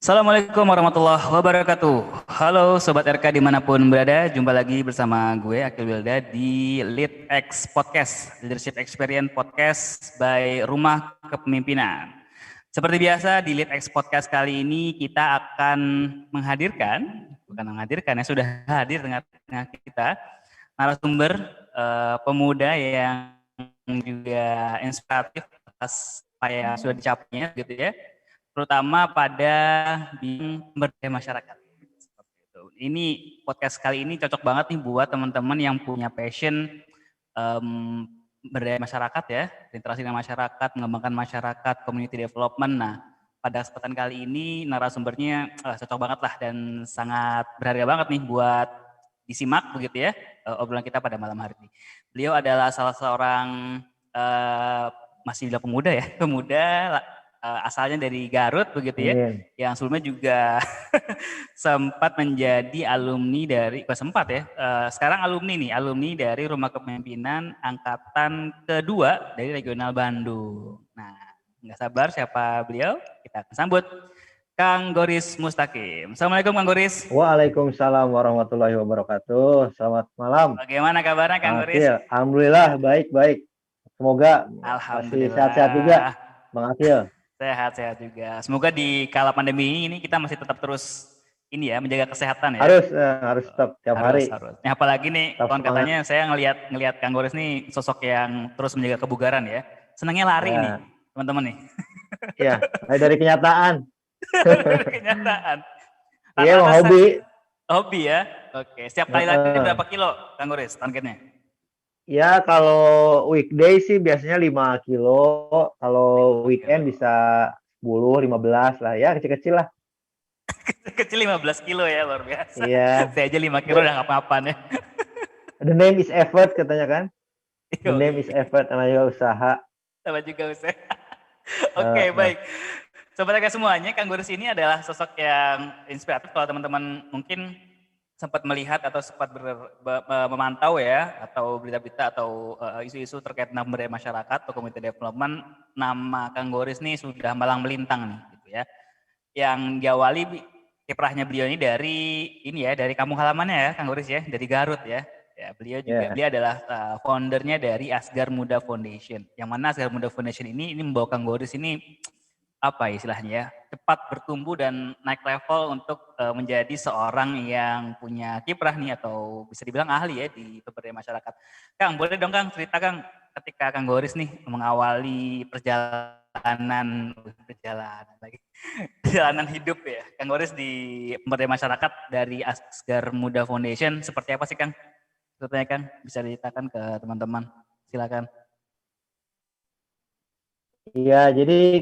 Assalamualaikum warahmatullahi wabarakatuh. Halo Sobat RK dimanapun berada, jumpa lagi bersama gue Akil Wilda di Lead X Podcast, Leadership Experience Podcast by Rumah Kepemimpinan. Seperti biasa di Lead X Podcast kali ini kita akan bukan menghadirkan ya, sudah hadir tengah kita narasumber pemuda yang juga inspiratif atas apa yang sudah dicapainya gitu ya, terutama pada bidang pemberdayaan masyarakat. Seperti itu. Ini podcast kali ini cocok banget nih buat teman-teman yang punya passion pemberdayaan masyarakat ya, interaksi dengan masyarakat, mengembangkan masyarakat, community development. Nah, pada kesempatan kali ini narasumbernya cocok banget lah dan sangat berharga banget nih buat disimak begitu ya, obrolan kita pada malam hari ini. Beliau adalah salah seorang masih bilang pemuda ya, pemuda asalnya dari Garut begitu ya, yang sebelumnya juga sempat menjadi alumni dari, sempat ya, sekarang alumni dari Rumah Kepemimpinan angkatan kedua dari Regional Bandung. Nah, nggak sabar siapa beliau, kita akan sambut Kang Goris Mustaqim. Assalamualaikum Kang Goris. Waalaikumsalam warahmatullahi wabarakatuh. Selamat malam. Bagaimana kabarnya Kang Goris? Akil, alhamdulillah baik-baik. Semoga masih sehat-sehat juga, Bang Akil. Sehat-sehat juga. Semoga di kala pandemi ini kita masih tetap terus ini ya, menjaga kesehatan ya. Harus tetap tiap hari. Harus. Nah, apalagi nih tetap konon katanya saya ngelihat Kang Goris nih sosok yang terus menjaga kebugaran ya. Senangnya lari nih, teman-teman nih. Iya, dari kenyataan. Kenyataan. Iya, hobi. Hobi ya. Oke, setiap kali lari berapa kilo Kang Goris targetnya? Ya, kalau weekday sih biasanya 5 kilo. Kalau weekend bisa 10, 15 lah. Ya, kecil-kecil lah. Kecil 15 kilo ya, luar biasa. Iya. Saya aja 5 kilo udah apa-apaan ya. The name is effort katanya kan. The name is effort, namanya usaha. Sama juga usaha. Oke, baik. Sobat Eka semuanya, Kang Goris ini adalah sosok yang inspiratif kalau teman-teman mungkin sempat melihat atau sempat memantau ya, atau berita-berita atau isu-isu terkait tentang pemberdayaan masyarakat atau community development, nama Kang Goris ini sudah malang melintang nih, gitu ya. Yang diawali kiprahnya beliau ini dari kampung halamannya ya, Kang Goris ya, dari Garut ya. Ya, beliau adalah foundernya dari Asgar Muda Foundation. Yang mana Asgar Muda Foundation ini membawa Kang Goris ini apa istilahnya ya, cepat bertumbuh dan naik level untuk menjadi seorang yang punya kiprah nih atau bisa dibilang ahli ya di pemberdayaan masyarakat. Kang, boleh dong Kang cerita Kang ketika Kang Goris nih mengawali perjalanan hidup ya, Kang Goris di pemberdayaan masyarakat dari Asgar Muda Foundation seperti apa sih Kang? Ceritanya Kang, bisa diceritakan ke teman-teman. Silakan. Iya, jadi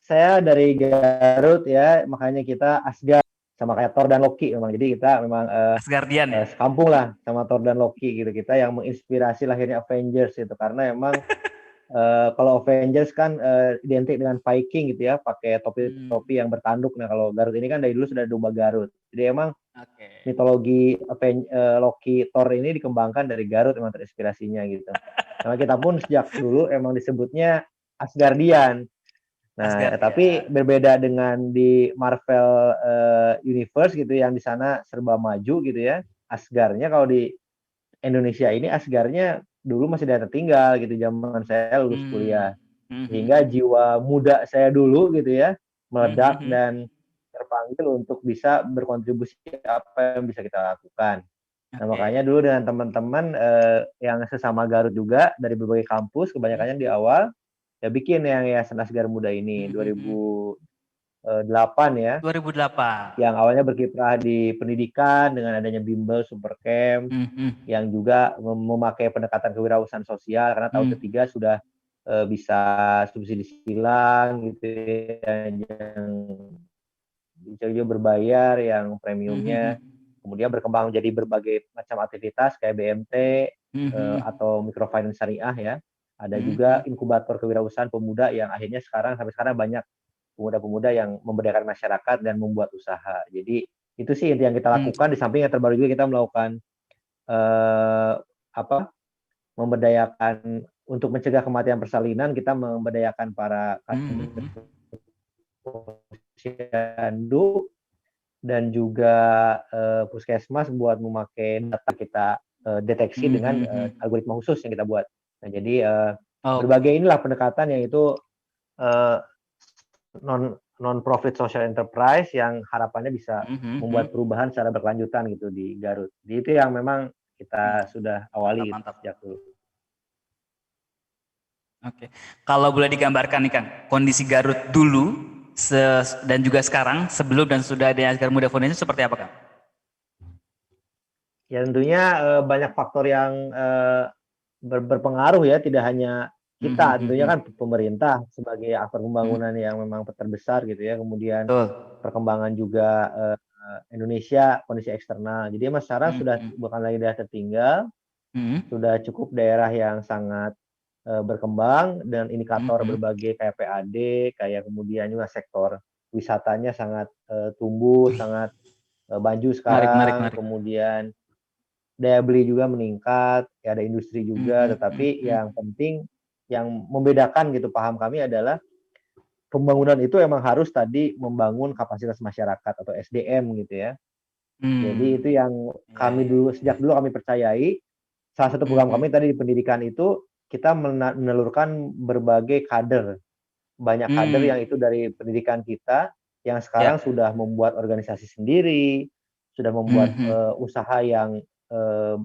saya dari Garut ya, makanya kita Asgar sama kayak Thor dan Loki memang. Jadi kita memang Asgardian ya. sekampung lah sama Thor dan Loki gitu. Kita yang menginspirasi lahirnya Avengers itu karena emang kalau Avengers kan identik dengan Viking gitu ya, pakai topi-topi yang bertanduk. Nah, kalau Garut ini kan dari dulu sudah domba Garut. Jadi emang mitologi Loki Thor ini dikembangkan dari Garut, emang terinspirasinya gitu. Karena kita pun sejak dulu emang disebutnya Asgardian. Nah, tapi berbeda dengan di Marvel Universe gitu yang di sana serba maju gitu ya. Asgarnya kalau di Indonesia ini Asgarnya dulu masih data tinggal gitu zaman saya lulus kuliah. Sehingga jiwa muda saya dulu gitu ya meledak dan terpanggil untuk bisa berkontribusi apa yang bisa kita lakukan. Nah, makanya dulu dengan teman-teman yang sesama Garut juga dari berbagai kampus, kebanyakannya di awal ya bikin yang Yayasan Asgar Muda ini 2008 ya. 2008. Yang awalnya berkiprah di pendidikan dengan adanya bimbel Supercamp yang juga memakai pendekatan kewirausahaan sosial karena tahun ketiga sudah bisa subsidi silang gitu ya, yang bisa juga berbayar yang premiumnya. Kemudian berkembang menjadi berbagai macam aktivitas kayak BMT atau microfinance syariah ya. Ada juga inkubator kewirausahaan pemuda yang akhirnya sampai sekarang banyak pemuda-pemuda yang memberdayakan masyarakat dan membuat usaha. Jadi itu sih yang kita lakukan. Di samping yang terbaru juga kita melakukan memberdayakan untuk mencegah kematian persalinan. Kita memberdayakan para posyandu dan juga puskesmas buat memakai data kita deteksi dengan algoritma khusus yang kita buat. Nah, jadi berbagai inilah pendekatan yang itu non-profit social enterprise yang harapannya bisa membuat perubahan secara berkelanjutan gitu di Garut. Jadi itu yang memang kita sudah awali mantap. sejak dulu. Oke, kalau boleh digambarkan nih Kang, kondisi Garut dulu dan juga sekarang sebelum dan sudah ada Asgar Muda Foundation seperti apa Kang? Ya tentunya banyak faktor yang berpengaruh ya, tidak hanya kita, tentunya kan pemerintah sebagai aktor pembangunan yang memang terbesar gitu ya, kemudian perkembangan juga Indonesia, kondisi eksternal. Jadi mas sekarang sudah bukan lagi daerah tertinggal, sudah cukup daerah yang sangat berkembang dan indikator berbagai kayak PAD, kayak kemudian juga sektor wisatanya sangat tumbuh, sangat maju sekarang, kemudian daya beli juga meningkat, ya ada industri juga, tetapi yang penting yang membedakan gitu paham kami adalah pembangunan itu emang harus tadi membangun kapasitas masyarakat atau SDM gitu ya. Jadi itu yang kami dulu sejak dulu kami percayai. Salah satu program kami tadi di pendidikan itu kita menelurkan berbagai kader, banyak kader yang itu dari pendidikan kita yang sekarang sudah membuat organisasi sendiri, sudah membuat usaha yang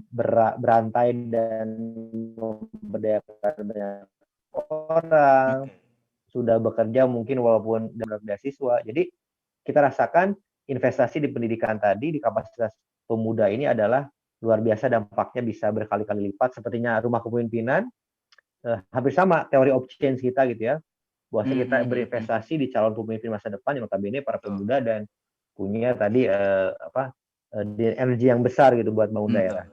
berantai dan memberdayakan banyak orang, sudah bekerja mungkin walaupun dapat beasiswa. Jadi kita rasakan investasi di pendidikan tadi, di kapasitas pemuda ini adalah luar biasa, dampaknya bisa berkali-kali lipat. Sepertinya rumah kepemimpinan, hampir sama teori of change kita gitu ya, bahwasanya kita berinvestasi di calon pemimpin masa depan yang notabene para pemuda dan punya tadi energi yang besar gitu buat bangun daerah.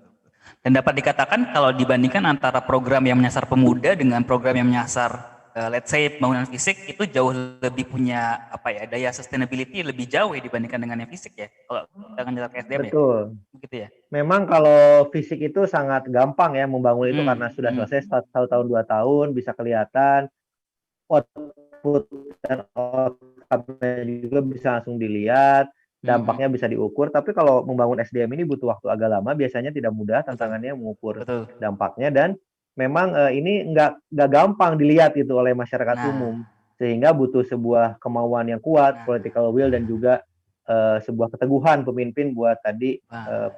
Dan dapat dikatakan kalau dibandingkan antara program yang menyasar pemuda dengan program yang menyasar let's say bangunan fisik itu jauh lebih punya daya sustainability lebih jauh ya dibandingkan dengan yang fisik ya. Kalau dengan jarak SDM betul. Ya. Begitu ya. Memang kalau fisik itu sangat gampang ya membangun itu karena sudah selesai 1 tahun 2 tahun bisa kelihatan output dan outcome-nya juga bisa langsung dilihat, dampaknya bisa diukur. Tapi kalau membangun SDM ini butuh waktu agak lama, biasanya tidak mudah tantangannya mengukur dampaknya dan memang ini nggak gampang dilihat itu oleh masyarakat umum, sehingga butuh sebuah kemauan yang kuat, political will dan juga sebuah keteguhan pemimpin buat tadi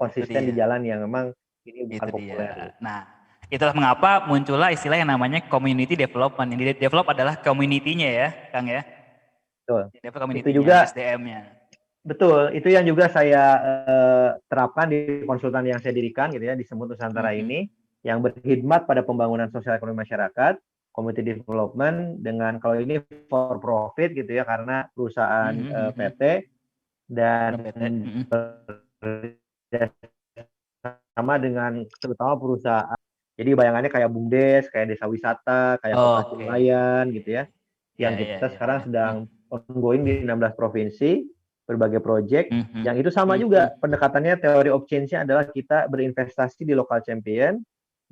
konsisten di jalan yang memang ini bukan populer. Nah, itulah mengapa muncullah istilah yang namanya community development. Yang di-develop adalah community-nya ya, Kang ya. Betul. Itu juga SDM-nya. Betul, itu yang juga saya terapkan di konsultan yang saya dirikan gitu ya di Semut Nusantara ini, yang berkhidmat pada pembangunan sosial ekonomi masyarakat, community development dengan kalau ini for profit gitu ya karena perusahaan PT dan sama dengan terutama perusahaan. Jadi bayangannya kayak BUMDes, kayak desa wisata, kayak koperasi nelayan gitu ya. Yang kita sekarang sedang ongoing di 16 provinsi, berbagai proyek. Yang itu sama juga pendekatannya teori of change-nya adalah kita berinvestasi di local champion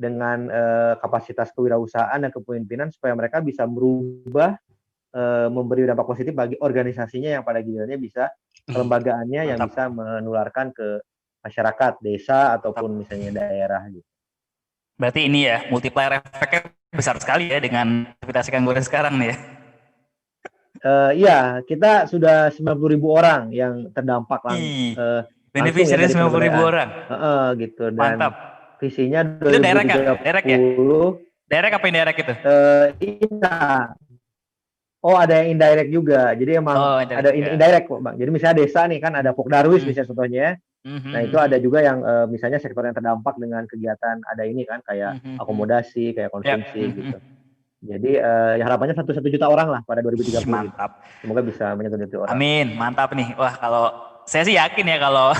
dengan kapasitas kewirausahaan dan kepemimpinan supaya mereka bisa merubah memberi dampak positif bagi organisasinya yang pada gilirannya bisa kelembagaannya yang bisa menularkan ke masyarakat, desa ataupun misalnya daerah gitu. Berarti ini ya multiplier efeknya besar sekali ya dengan aktivitas Kang Gores sekarang nih ya. Iya, kita sudah 90.000 orang yang terdampak langsung ya dari 90.000 orang. Gitu dan mantap. Visinya 2030. Itu daerah ya? Daerah apa indirect itu? Iya. Oh, ada yang indirect juga. Jadi emang ada indirect kok, Bang. Jadi misalnya desa nih kan ada Pokdarwis misalnya contohnya. Nah, itu ada juga yang misalnya sektor yang terdampak dengan kegiatan ada ini kan kayak akomodasi, kayak konsumsi gitu. Jadi ya harapannya 1 juta orang lah pada 2030. Mantap. Gitu. Semoga bisa menyentuh juta orang. Amin, mantap nih. Wah, kalau saya sih yakin ya kalau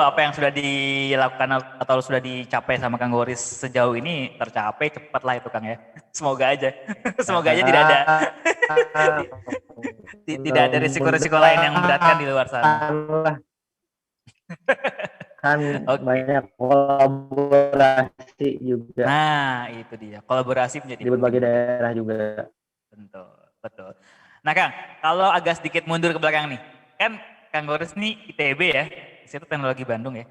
apa yang sudah dilakukan atau sudah dicapai sama Kang Goris sejauh ini tercapai cepat lah itu Kang ya. Semoga aja. Semoga aja tidak ada risiko-risiko lain yang memberatkan di luar sana. Kan banyak kolaborasi juga. Nah, itu dia. Kolaborasi menjadi di berbagai daerah juga. Betul. Nah Kang, kalau agak sedikit mundur ke belakang nih, kan Kang Goris nih ITB ya, Institut Teknologi Bandung ya.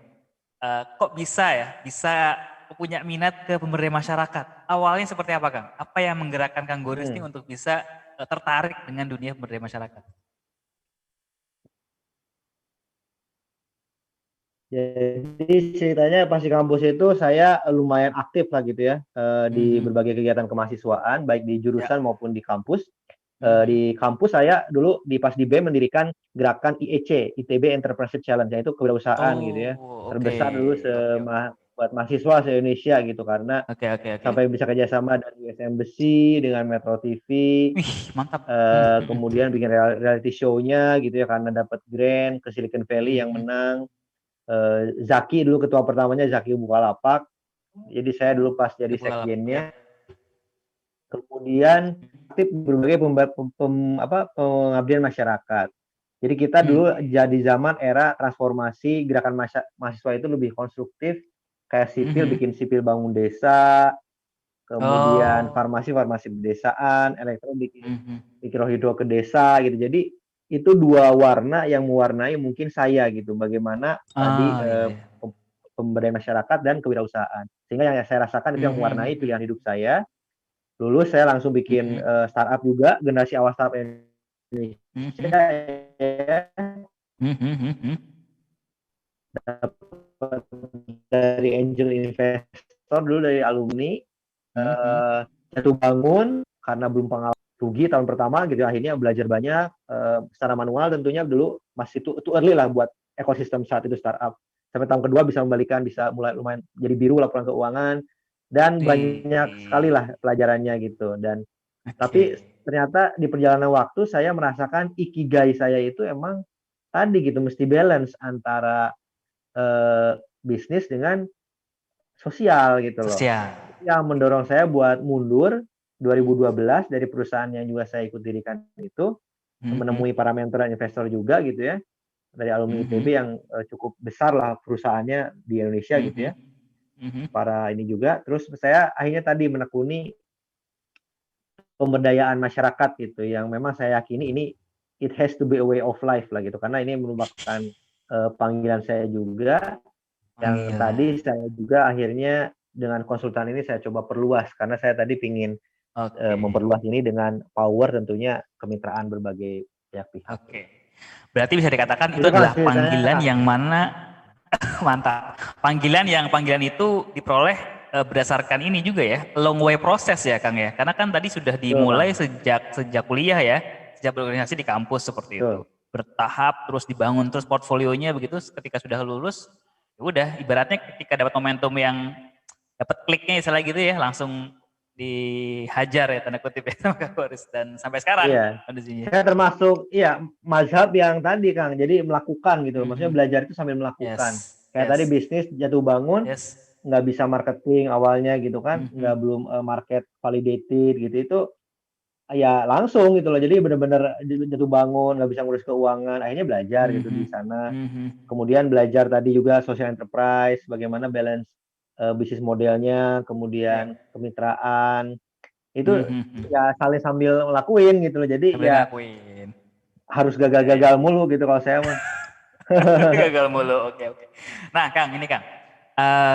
Kok bisa ya, bisa punya minat ke pemberdayaan masyarakat? Awalnya seperti apa Kang? Apa yang menggerakkan Kang Goris nih Hmm. untuk bisa tertarik dengan dunia pemberdayaan masyarakat? Jadi ceritanya pas di kampus itu saya lumayan aktif lah gitu ya di Mhm. berbagai kegiatan kemahasiswaan baik di Ya. jurusan maupun di kampus. Mhm. Di kampus saya dulu pas di BEM mendirikan gerakan IEC, ITB Entrepreneurship Challenge, yaitu kewirausahaan gitu ya. Oh, oke. Terbesar dulu Oke, oke. buat mahasiswa se-Indonesia gitu karena Oke, oke, oke. sampai bisa kerjasama dari USM Besi dengan Metro TV, Wih, mantap. Mhm, mhm, kemudian bikin reality show-nya gitu ya karena dapat grant ke Silicon Valley yang mhm. menang. Zaki dulu ketua pertamanya Zaki Bukalapak. Jadi saya dulu pas jadi Oke, Bukalapak ya. sekjennya. Kemudian aktif berbagai pengabdian masyarakat. Jadi kita Hmm. dulu jadi zaman era transformasi gerakan mahasiswa itu lebih konstruktif, kayak sipil Mhm. bikin sipil bangun desa, kemudian Oh. farmasi pedesaan, elektro bikin Mhm. mikrohidro ke desa gitu. Jadi itu dua warna yang mewarnai mungkin saya gitu. Bagaimana tadi Ah, iya, iya. pemberdayaan masyarakat dan kewirausahaan. Sehingga yang saya rasakan itu yang Mhm, mewarnai mhm, pilihan hidup saya. Lulus saya langsung bikin mhm, startup juga, generasi awal startup Indonesia mhm, ya, mhm, mhm, mhm, dapat dari angel investor dulu dari alumni, mhm, mhm. jatuh bangun karena belum pengalaman rugi tahun pertama gitu akhirnya belajar banyak secara manual tentunya dulu masih itu early lah buat ekosistem saat itu startup sampai tahun kedua bisa membalikan bisa mulai lumayan jadi biru laporan keuangan dan banyak sekali Wih, lah pelajarannya gitu dan oke. tapi ternyata di perjalanan waktu saya merasakan ikigai saya itu emang tadi gitu mesti balance antara bisnis dengan sosial gitu loh. Sosial. Itu yang mendorong saya buat mundur 2012 dari perusahaan yang juga saya ikut dirikan itu, Mhm, menemui para mentor dan investor juga gitu ya, dari alumni ITB mhm, yang cukup besar lah perusahaannya di Indonesia gitu mhm, ya, mhm. para ini juga. Terus saya akhirnya tadi menekuni pemberdayaan masyarakat gitu, yang memang saya yakini ini it has to be a way of life lah gitu, karena ini merupakan panggilan saya juga. Yang tadi Panggilan. saya juga akhirnya dengan konsultan ini saya coba perluas karena saya tadi pingin Oke, memperluas ini dengan power tentunya kemitraan berbagai pihak-pihak. oke. Berarti bisa dikatakan itu Itu Kang adalah ceritanya panggilan Kang. yang mana mantap. Panggilan itu diperoleh berdasarkan ini juga ya, long way proses ya Kang ya. Karena kan tadi sudah Betul Kang, dimulai sejak sejak kuliah ya, sejak berorganisasi di kampus seperti itu. betul. Bertahap terus dibangun terus portfolionya begitu ketika sudah lulus, ya udah ibaratnya ketika dapat momentum yang dapat kliknya istilah gitu ya, langsung dihajar ya tanda kutip ya sama Kang Boris dan sampai sekarang Iya. kondisinya. Saya termasuk iya mazhab yang tadi Kang, jadi melakukan gitu. Maksudnya Mhm. belajar itu sambil melakukan. Yes, Kayak tadi yes, bisnis jatuh bangun yes. nggak bisa marketing awalnya gitu kan, nggak Mhm. belum market validated gitu itu ya langsung gitu loh. Jadi bener-bener jatuh bangun, nggak bisa ngurus keuangan, akhirnya belajar gitu di Mhm. sana. Mhm. Kemudian belajar tadi juga social enterprise, bagaimana balance bisnis modelnya, Ya. kemudian kemitraan. Itu Mhm, mhm. ya saling sambil ngelakuin gitu loh. Jadi Sambil ya ngelakuin. harus Ya, ya. gagal-gagal mulu gitu kalau saya mah. Gagal mulu. Oke, oke. Nah, Kang, ini Kang.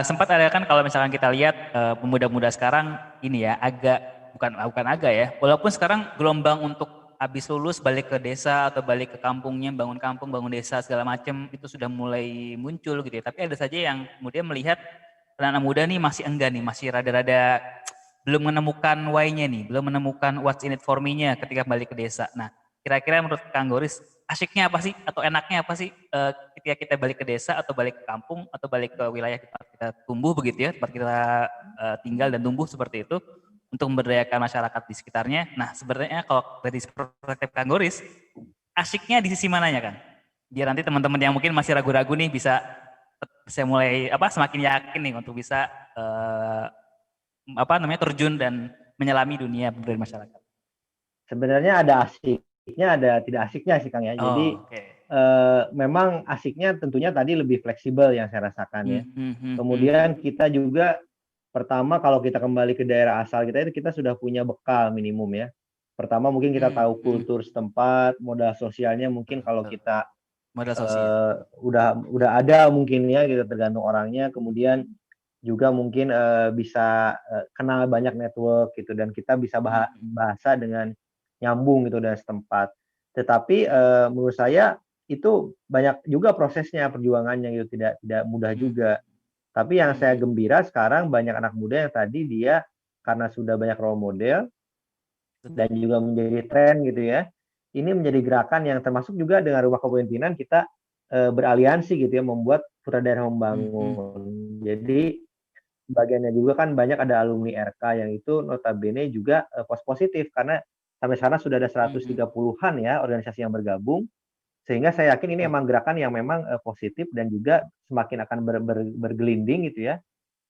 Sempat ada kan kalau misalkan kita lihat pemuda-pemuda sekarang ini ya agak bukan agak ya. Walaupun sekarang gelombang untuk habis lulus balik ke desa atau balik ke kampungnya, bangun kampung, bangun desa segala macam itu sudah mulai muncul gitu ya. Tapi ada saja yang kemudian melihat anak muda nih masih enggan nih, masih rada-rada belum menemukan why-nya nih, belum menemukan what's in it for me-nya ketika balik ke desa. Nah, kira-kira menurut Kang Goris, asyiknya apa sih atau enaknya apa sih ketika kita balik ke desa atau balik ke kampung atau balik ke wilayah tempat kita tumbuh begitu ya, tempat kita tinggal dan tumbuh seperti itu untuk memberdayakan masyarakat di sekitarnya. Nah, sebenarnya kalau dari perspektif Kang Goris, asyiknya di sisi mananya Kang? Biar nanti teman-teman yang mungkin masih ragu-ragu nih bisa mulai apa semakin yakin nih untuk bisa apa namanya terjun dan menyelami dunia pemberdayaan masyarakat. Sebenarnya ada asiknya, ada tidak asiknya sih Kang ya. Jadi Oh, oke. Okay. memang asiknya tentunya tadi lebih fleksibel yang saya rasakan ya. Kemudian Hmm. kita juga pertama kalau kita kembali ke daerah asal kita itu kita sudah punya bekal minimum ya. Pertama mungkin kita Hmm, tahu hmm. kultur setempat, modal sosialnya mungkin kalau Betul. kita Modal sosial. udah ada mungkin ya gitu tergantung orangnya. Kemudian juga mungkin bisa kenal banyak network gitu dan kita bisa Hmm, bahasa dengan nyambung gitu dan setempat. Tetapi hmm, menurut saya itu banyak juga prosesnya perjuangannya gitu tidak mudah hmm, juga. Tapi yang saya hmm, gembira sekarang banyak anak muda yang tadi dia karena sudah banyak role model dan betul. juga menjadi tren gitu ya. Ini menjadi gerakan yang termasuk juga dengan Rumah Kepemimpinan kita beraliansi gitu ya membuat Putra Daerah Hmm, hmm, Membangun. Jadi bagiannya juga kan banyak ada alumni RK yang itu notabene juga positif karena sampai sekarang sudah ada hmm, hmm. 130-an ya organisasi yang bergabung sehingga saya yakin ini Betul. emang gerakan yang memang positif dan juga semakin akan bergelinding gitu ya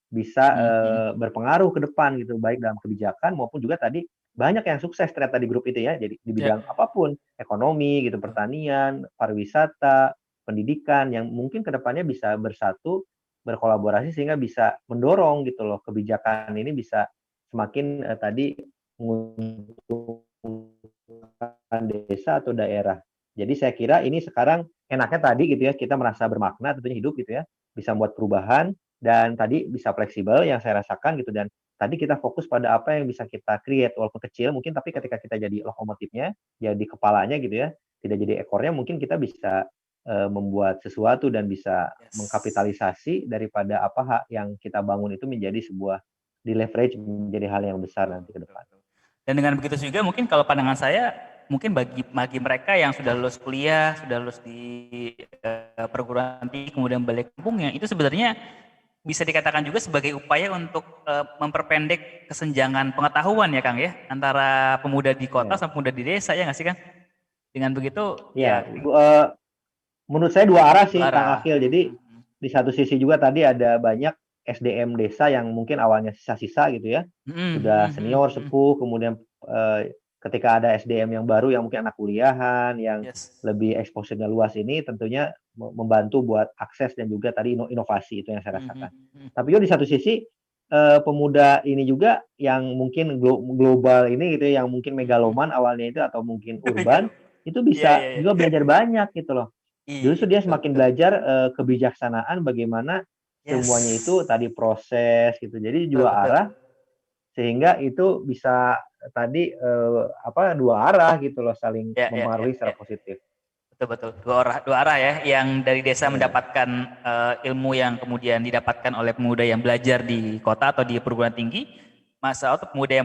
bisa Hmm, hmm. berpengaruh ke depan gitu, baik dalam kebijakan maupun juga tadi banyak yang sukses ternyata di grup itu ya, jadi di Ya, bidang apapun, ekonomi gitu, betul. pertanian, pariwisata, pendidikan yang mungkin ke depannya bisa bersatu, berkolaborasi sehingga bisa mendorong gitu loh kebijakan ini bisa semakin tadi menguntungkan desa atau daerah. Jadi saya kira ini sekarang enaknya tadi gitu ya, kita merasa bermakna tentunya hidup gitu ya, bisa membuat perubahan dan tadi bisa fleksibel yang saya rasakan gitu dan tadi kita fokus pada apa yang bisa kita create walaupun kecil mungkin tapi ketika kita jadi lokomotifnya, jadi kepalanya gitu ya, tidak jadi ekornya mungkin kita bisa membuat sesuatu dan bisa Yes. mengkapitalisasi daripada apa hak yang kita bangun itu menjadi sebuah di-leverage menjadi hal yang besar Betul, nanti ke betul, depan. betul. Dan dengan begitu juga mungkin kalau pandangan saya, mungkin bagi mereka yang sudah lulus kuliah, sudah lulus di perguruan tinggi, kemudian balik kampung, yang itu sebenarnya bisa dikatakan juga sebagai upaya untuk memperpendek kesenjangan pengetahuan ya Kang ya, antara pemuda di kota Ya. sama pemuda di desa ya nggak sih Kang? Dengan begitu Ya, ya menurut saya dua arah dua sih Kang arah. Akil. Jadi di satu sisi juga tadi ada banyak SDM desa yang mungkin awalnya sisa-sisa gitu ya, sudah senior, sepuh, kemudian ketika ada SDM yang baru yang mungkin anak kuliahan, yang Yes. lebih exposure-nya luas ini tentunya membantu buat akses dan juga tadi inovasi itu yang saya rasakan. Tapi juga di satu sisi pemuda ini juga yang mungkin global ini gitu ya, yang mungkin megaloman awalnya itu atau mungkin urban, itu Iya, bisa iya, iya. juga belajar banyak gitu loh. Iya, Justru dia betul, semakin betul. belajar kebijaksanaan bagaimana semuanya itu Yes. tadi proses gitu. Jadi Betul, dua betul. arah sehingga itu bisa tadi dua arah gitu loh saling Ya, ya, ya, mempengaruhi secara ya. positif. Betul, betul. Dua arah ya, yang dari desa Ya, mendapatkan ilmu yang kemudian didapatkan oleh pemuda yang belajar di kota atau di perguruan tinggi, masa atau pemuda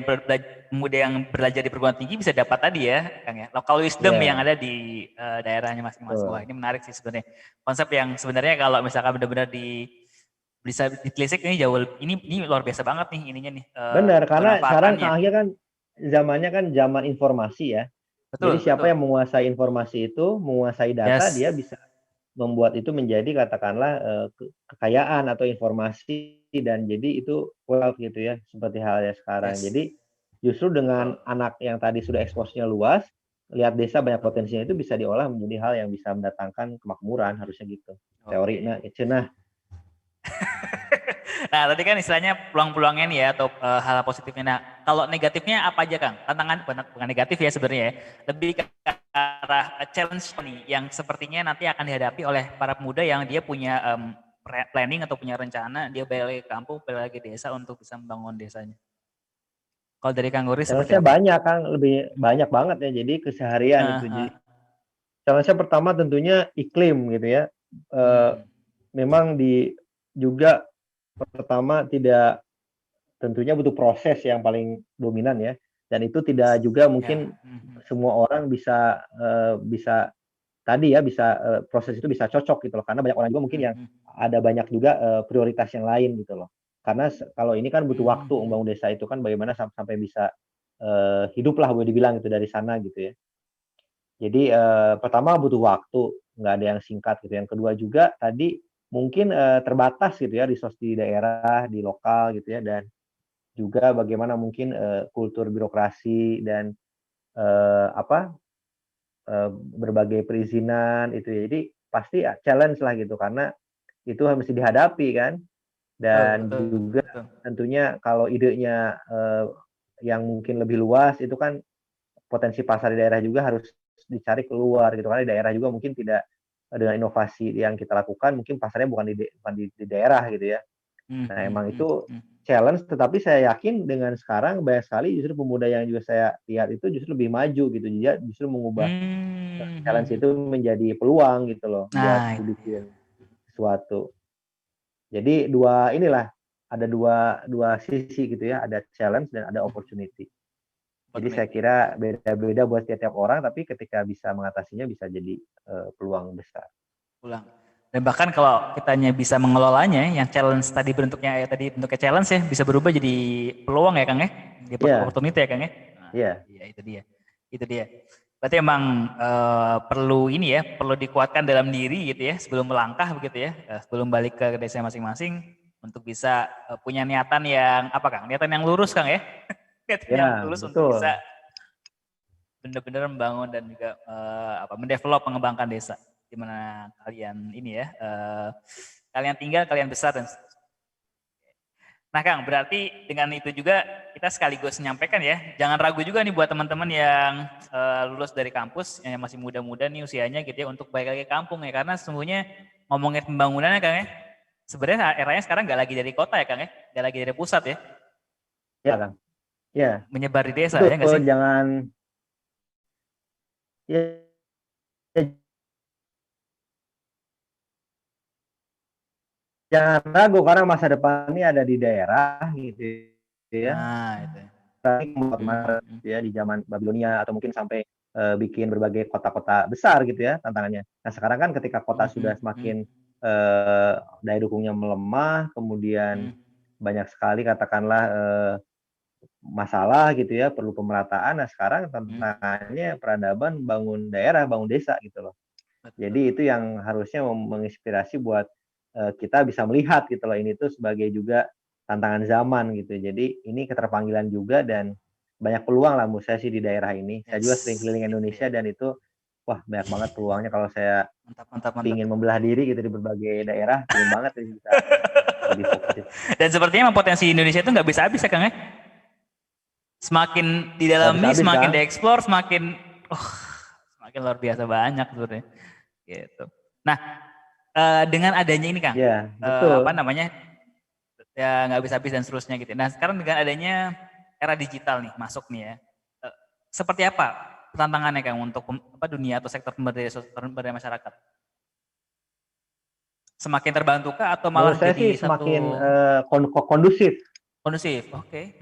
yang belajar di perguruan tinggi bisa dapat tadi ya, Kang ya, local wisdom yang ya, ada di daerahnya masing-masing. Wah, betul. ini menarik sih sebenarnya. Konsep yang sebenarnya kalau misalkan benar-benar bisa ditelisik ini jauh ini luar biasa banget nih ininya nih Benar, karena sekarang pemanfaatannya. Kang Akhil kan zamannya kan zaman informasi ya. Jadi Betul, siapa betul. yang menguasai informasi itu, menguasai data, Yes. dia bisa membuat itu menjadi katakanlah kekayaan atau informasi dan jadi itu wealth gitu ya, seperti halnya sekarang. Yes. Jadi justru dengan Betul. anak yang tadi sudah eksposnya luas, lihat desa banyak Betul. potensinya itu bisa diolah menjadi hal yang bisa mendatangkan kemakmuran harusnya gitu. Teori Oke. nah, cenah. Nah, tadi kan istilahnya peluang-peluangnya nih ya atau hal positifnya. Nah, kalau negatifnya apa aja, Kang? Tantangan bukan negatif ya sebenarnya ya. Lebih ke arah challenge nih yang sepertinya nanti akan dihadapi oleh para pemuda yang dia punya planning atau punya rencana dia balik ke kampung, balik lagi desa untuk bisa membangun desanya. Kalau dari Kang Goris seperti Challenge-nya apa? banyak Kang, lebih banyak banget ya. Jadi keseharian Eh, itu. Jadi eh, challenge-nya pertama tentunya iklim gitu ya. Eee, hmm, memang juga pertama tidak tentunya butuh proses yang paling dominan ya, dan itu tidak juga ya. mungkin semua orang bisa tadi ya, bisa proses itu bisa cocok gitu loh, karena banyak orang juga mungkin yang ada banyak juga prioritas yang lain gitu loh. Karena kalau ini kan butuh waktu membangun desa itu kan bagaimana sampai bisa hiduplah boleh dibilang gitu dari sana gitu ya. Jadi pertama butuh waktu, nggak ada yang singkat gitu. Yang kedua juga tadi mungkin terbatas gitu ya resource di daerah, di lokal gitu ya, dan juga bagaimana mungkin kultur birokrasi dan apa berbagai perizinan itu ya. Jadi pasti challenge lah gitu karena itu harus dihadapi kan Betul, dan betul, juga betul. tentunya kalau idenya yang mungkin lebih luas itu kan potensi pasar di daerah juga harus dicari keluar gitu, karena di daerah juga mungkin tidak dengan inovasi yang kita lakukan mungkin pasarnya bukan di daerah gitu ya. Hmm, Nah, hmm, emang hmm, itu hmm. challenge, tetapi saya yakin dengan sekarang banyak sekali justru pemuda yang juga saya lihat itu justru lebih maju gitu. Dia justru mengubah Hmm, hmm, challenge hmm. itu menjadi peluang gitu loh buat Nah, itu dia. dibikin sesuatu. Jadi ada dua sisi gitu ya, ada challenge dan ada Hmm, opportunity. Jadi saya opportunity. kira beda-beda buat tiap-tiap orang, tapi ketika bisa mengatasinya bisa jadi peluang besar. Pulang. Dan bahkan kalau kitanya bisa mengelolanya, yang challenge tadi bentuknya challenge ya, bisa berubah jadi peluang ya Kang ya, jadi Iya, opportunity ya Kang ya. Nah, iya, iya itu dia. Berarti emang perlu ini ya, perlu dikuatkan dalam diri gitu ya, sebelum melangkah begitu ya, sebelum balik ke desa masing-masing untuk bisa punya niatan yang apa Kang? Niatan yang lurus Kang ya, niatan yang iya, lurus untuk bisa betul. benar-benar membangun dan juga mendevelop mengembangkan desa di mana kalian ini ya kalian tinggal, kalian besar dan seterusnya. Nah Kang, berarti dengan itu juga kita sekaligus menyampaikan ya, jangan ragu juga nih buat teman-teman yang lulus dari kampus yang masih muda-muda nih usianya gitu ya untuk balik lagi ke kampung ya, karena sesungguhnya ngomongin pembangunannya Kang ya, sebenarnya eranya sekarang nggak lagi dari kota ya Kang ya, nggak lagi dari pusat ya, Iya, Kang. Iya, menyebar di desa ya nggak betul. sih? Ya, ya, jangan ragu karena masa depan ini ada di daerah gitu ya. Nah itu. Hmm, hmm, Maret hmm. ya di zaman Babilonia atau mungkin sampai bikin berbagai kota-kota besar gitu ya tantangannya. Nah sekarang kan ketika kota Hmm, hmm, sudah hmm, semakin daya dukungnya melemah, kemudian hmm. banyak sekali katakanlah masalah gitu ya, perlu pemerataan. Nah sekarang Hmm, tantangannya peradaban bangun daerah, bangun desa gitu loh. betul. Jadi itu yang harusnya menginspirasi buat kita bisa melihat gitu loh, ini tuh sebagai juga tantangan zaman gitu. Jadi ini keterpanggilan juga dan banyak peluang lah menurut saya sih di daerah ini. Saya Yes, juga sering keliling itu dia. Indonesia dan itu wah banyak banget peluangnya kalau saya Mantap, mantap, mantap. pingin membelah diri gitu di berbagai daerah, pingin banget sih bisa lebih fokus di sana. Dan sepertinya emang potensi Indonesia itu nggak bisa habis ya Kang ya. Semakin Gak habis didalami, habis semakin Kang. dieksplor, semakin luar biasa banyak sebenarnya. Gitu. Nah, dengan adanya ini Kang, Ya apa betul. namanya, ya nggak bisa habis dan seterusnya gitu. Nah sekarang dengan adanya era digital nih masuk nih ya, seperti apa tantangannya Kang untuk dunia atau sektor pemberdayaan masyarakat? Semakin terbantukah atau malah Menurut saya jadi sih satu semakin kondusif, kondusif? Oke.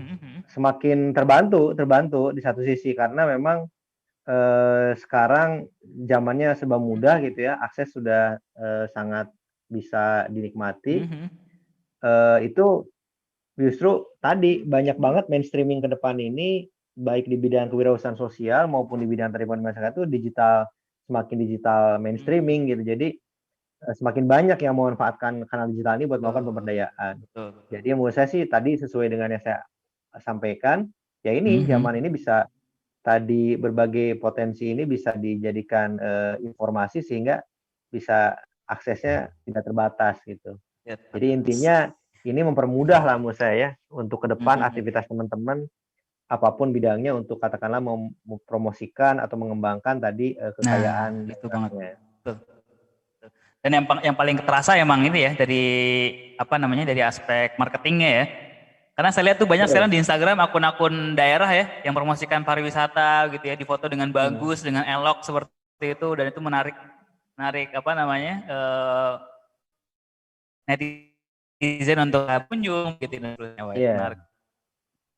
semakin terbantu di satu sisi karena memang sekarang zamannya serba mudah gitu ya, akses sudah sangat bisa dinikmati. Itu justru tadi banyak banget mainstreaming ke depan ini, baik di bidang kewirausahaan sosial maupun di bidang penerimaan masyarakat itu semakin digital mainstreaming gitu. Jadi semakin banyak yang memanfaatkan kanal digital ini buat melakukan Betul, pemberdayaan. betul, betul. Jadi menurut saya sih tadi sesuai dengan yang saya sampaikan, ya ini Mhm. zaman ini bisa tadi berbagai potensi ini bisa dijadikan informasi sehingga bisa aksesnya tidak terbatas gitu. Ya, Jadi terbatas. intinya ini mempermudah lah menurut saya ya untuk ke depan Mhm. aktivitas teman-teman apapun bidangnya untuk katakanlah mempromosikan atau mengembangkan tadi Nah, kekayaan itu banget. daerahnya. Betul, betul. Dan yang paling terasa emang ini ya dari apa namanya dari aspek marketingnya ya. Karena saya lihat tuh banyak sekarang Betul. di Instagram akun-akun daerah ya yang promosikan pariwisata gitu ya, difoto dengan Hmm. bagus, dengan elok seperti itu dan itu menarik menarik apa namanya netizen untuk kunjung gitu dan seterusnya. Wah, itu menarik Iya,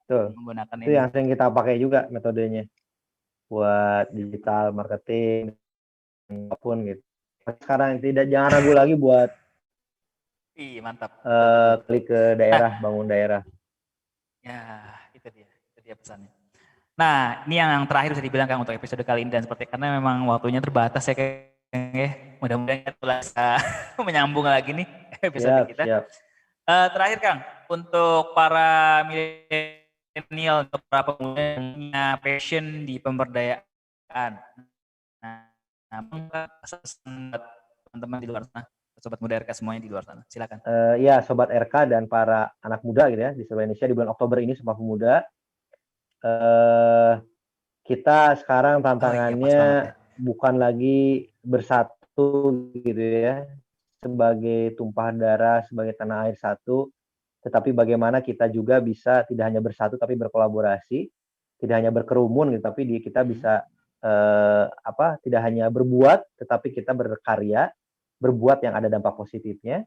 betul. menggunakan Itu ini. yang sering kita pakai juga metodenya buat digital marketing apapun gitu. Sekarang tidak jangan ragu lagi buat Ih, mantap. Betul, betul, betul. klik ke Nah, daerah, bangun daerah. ya itu dia pesannya. Nah, ini yang terakhir bisa dibilang Kang untuk episode kali ini dan seperti karena memang waktunya terbatas ya Kang ya. Mudah-mudahan kita bisa menyambung lagi nih episode Siap, kita. siap. Terakhir Kang, untuk para milenial, untuk para pemuda yang punya passion di pemberdayaan. Nah, pesan buat teman-teman di luar sana, sobat muda RK semuanya di luar sana. Silakan. Ya Sobat RK dan para anak muda gitu ya di seluruh Indonesia di bulan Oktober ini Sumpah Pemuda. Eh, kita sekarang Oh iya, pas banget ya. tantangannya bukan lagi bersatu gitu ya, sebagai tumpahan darah, sebagai tanah air satu, tetapi bagaimana kita juga bisa tidak hanya bersatu tapi berkolaborasi, tidak hanya berkerumun gitu, tapi kita Mhm. bisa tidak hanya berbuat, tetapi kita berkarya, berbuat yang ada dampak positifnya,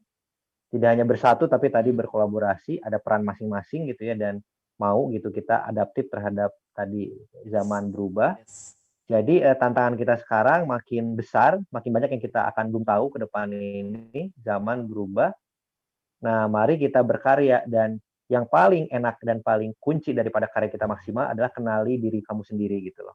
tidak hanya bersatu tapi tadi Mhm. berkolaborasi, ada peran masing-masing gitu ya dan mau gitu kita adaptif terhadap tadi zaman berubah. Yes. Jadi tantangan kita sekarang makin besar, makin banyak yang kita akan belum tahu ke depan ini, zaman berubah. Nah, mari kita berkarya dan yang paling enak dan paling kunci daripada karya kita maksimal adalah kenali diri kamu sendiri gitu loh.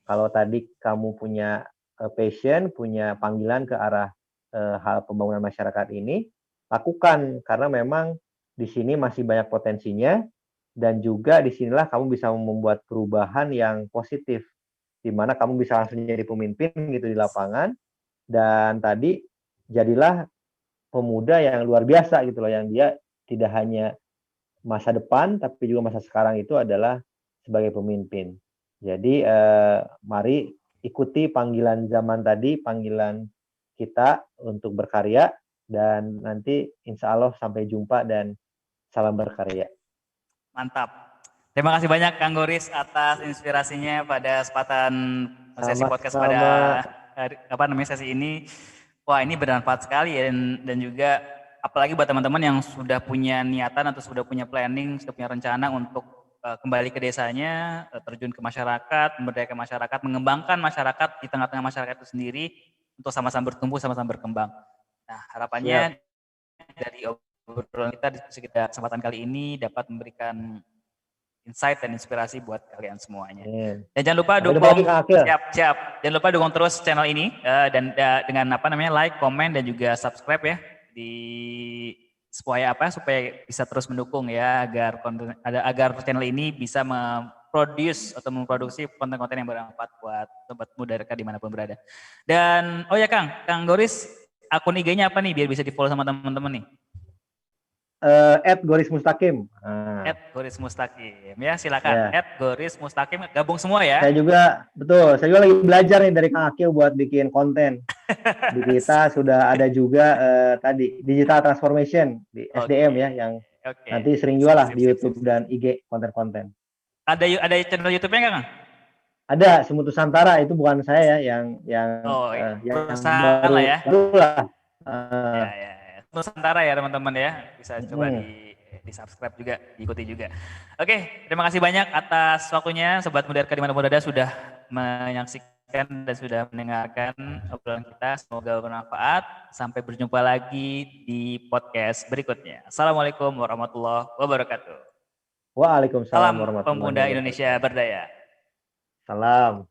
Kalau tadi kamu punya passion, punya panggilan ke arah hal pembangunan masyarakat ini, lakukan karena memang di sini masih banyak potensinya dan juga di sinilah kamu bisa membuat perubahan yang positif, di mana kamu bisa langsung jadi pemimpin gitu di lapangan dan tadi jadilah pemuda yang luar biasa gitu loh, yang dia tidak hanya masa depan, tapi juga masa sekarang itu adalah sebagai pemimpin. Jadi, mari ikuti panggilan zaman tadi, panggilan kita untuk berkarya, dan nanti insya Allah sampai jumpa dan salam berkarya. Mantap. Terima kasih banyak Kang Goris atas inspirasinya pada kesempatan sesi podcast pada Sama-sama. sesi ini. Wah, ini bermanfaat sekali ya dan juga apalagi buat teman-teman yang sudah punya niatan atau sudah punya planning, sudah punya rencana untuk kembali ke desanya, terjun ke masyarakat, memberdayakan masyarakat, mengembangkan masyarakat di tengah-tengah masyarakat itu sendiri untuk sama-sama bertumbuh, sama-sama berkembang. Nah, Siap. harapannya dari obrolan kita, diskusi kita kesempatan kali ini dapat memberikan insight dan inspirasi buat kalian semuanya. Amin. Dan jangan lupa Sampai jumpa dukung, lagi Kang Akil. siap. Jangan lupa dukung terus channel ini dan dengan like, komen dan juga subscribe ya di supaya bisa terus mendukung ya agar channel ini bisa memproduksi konten-konten yang bermanfaat buat sobat muda Reka dimanapun berada. Dan oh ya Kang Goris, akun IG-nya apa nih biar bisa di follow sama teman-teman nih? Goris Mustaqim. Goris Mustaqim ya, silakan Ya. Goris Mustaqim, gabung semua ya. Saya juga lagi belajar nih dari Kang Akil buat bikin konten. Di kita sudah ada juga tadi digital transformation di SDM ya, yang nanti sering juga lah di YouTube dan IG konten-konten. Ada channel YouTube-nya Kang? Ada Semut Nusantara, itu bukan saya ya, yang berusaha lah ya. baru lah. Ya. Nusantara ya teman-teman ya, bisa coba di subscribe juga, diikuti juga. Oke, terima kasih banyak atas waktunya Sobat Muda Reka dimanapun berada sudah menyaksikan dan sudah mendengarkan obrolan kita. Semoga bermanfaat. Sampai berjumpa lagi di podcast berikutnya. Assalamualaikum warahmatullahi wabarakatuh. Waalaikumsalam Salam warahmatullahi pemuda wabarakatuh. Indonesia berdaya. Salam.